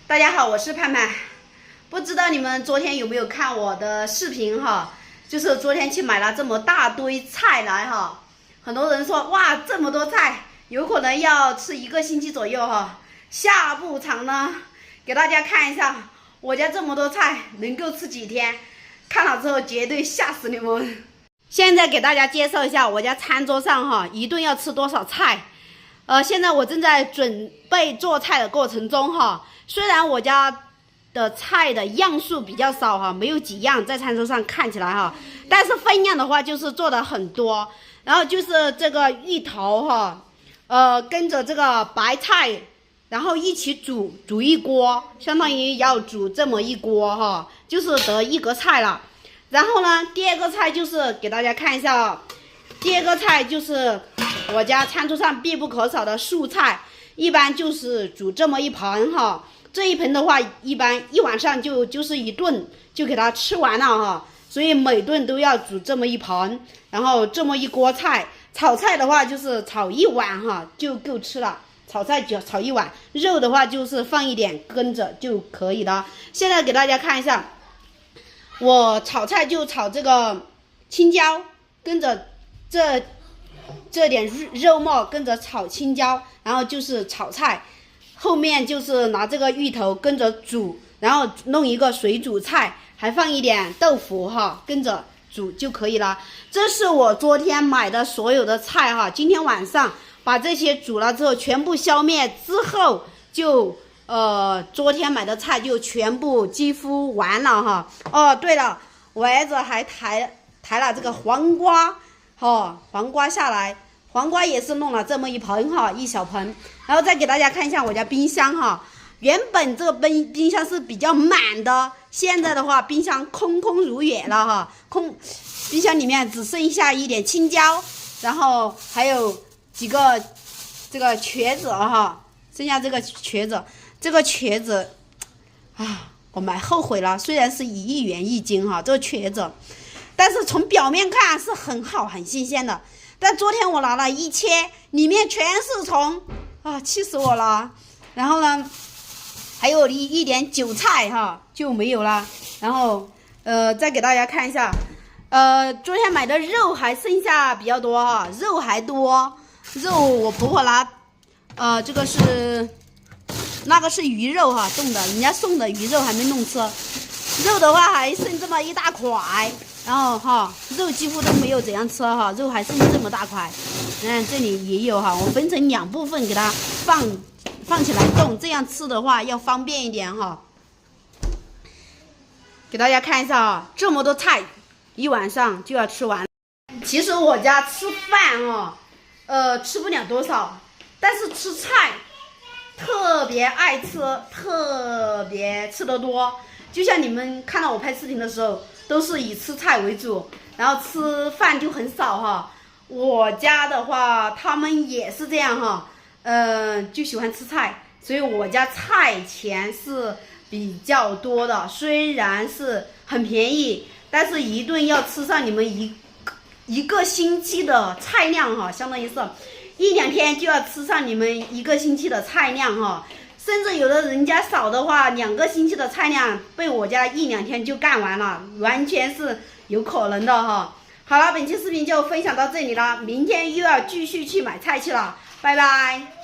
大家好，我是盼盼。不知道你们昨天有没有看我的视频哈？就是昨天去买了这么大堆菜来哈，很多人说哇这么多菜，有可能要吃1个星期左右哈。下不长呢，给大家看一下我家这么多菜能够吃几天，看了之后绝对吓死你们。现在给大家介绍一下我家餐桌上哈，一顿要吃多少菜。现在我正在准备做菜的过程中哈。虽然我家的菜的样数比较少哈，没有几样在餐桌上看起来哈，但是分量的话就是做的很多。然后就是这个芋头哈，跟着这个白菜，然后一起煮一锅，相当于要煮这么一锅哈，就是得1个菜了。然后呢，第二个菜就是给大家看一下啊，第二个菜就是我家餐桌上必不可少的素菜，一般就是煮这么一盆哈。这一盆的话，一般一晚上就是一顿就给它吃完了哈，所以每顿都要煮这么一盆，然后这么一锅菜。炒菜的话就是炒1碗哈就够吃了，炒菜就炒1碗，肉的话就是放一点跟着就可以了。现在给大家看一下，我炒菜就炒这个青椒，跟着这点肉末跟着炒青椒，然后就是炒菜。后面就是拿这个芋头跟着煮，然后弄一个水煮菜，还放一点豆腐哈，跟着煮就可以了。这是我昨天买的所有的菜哈，今天晚上把这些煮了之后全部消灭之后，就昨天买的菜就全部几乎完了哈。哦，对了，我儿子还抬了这个黄瓜哈，黄瓜下来。黄瓜也是弄了这么一盆哈，一小盆。然后再给大家看一下我家冰箱哈，原本这个冰箱是比较满的，现在的话冰箱空如也了哈，冰箱里面只剩下一点青椒，然后还有几个这个瘸子哈，剩下这个瘸子啊，我买后悔了，虽然是1亿元1斤哈，这个瘸子，但是从表面看是很好很新鲜的。但昨天我拿了一切，里面全是虫啊，气死我了。然后呢，还有一点韭菜哈就没有了。然后再给大家看一下，昨天买的肉还剩下比较多哈，肉还多。肉我婆婆拿，这个是那个是鱼肉哈冻的，人家送的鱼肉还没弄吃。肉的话还剩这么一大块。然后哈，肉几乎都没有怎样吃哈，肉还剩这么大块。这里也有哈，我分成2部分给它放起来冻，这样吃的话要方便一点哈。给大家看一下啊，这么多菜，一晚上就要吃完。其实我家吃饭吃不了多少，但是吃菜特别爱吃，特别吃得多。就像你们看到我拍视频的时候，都是以吃菜为主，然后吃饭就很少哈。我家的话，他们也是这样哈，就喜欢吃菜，所以我家菜钱是比较多的。虽然是很便宜，但是一顿要吃上你们一个星期的菜量哈，相当于是1、2天就要吃上你们1个星期的菜量哈。甚至有的人家少的话，2个星期的菜量被我家1、2天就干完了，完全是有可能的哈。好了，本期视频就分享到这里了，明天又要继续去买菜去了，拜拜。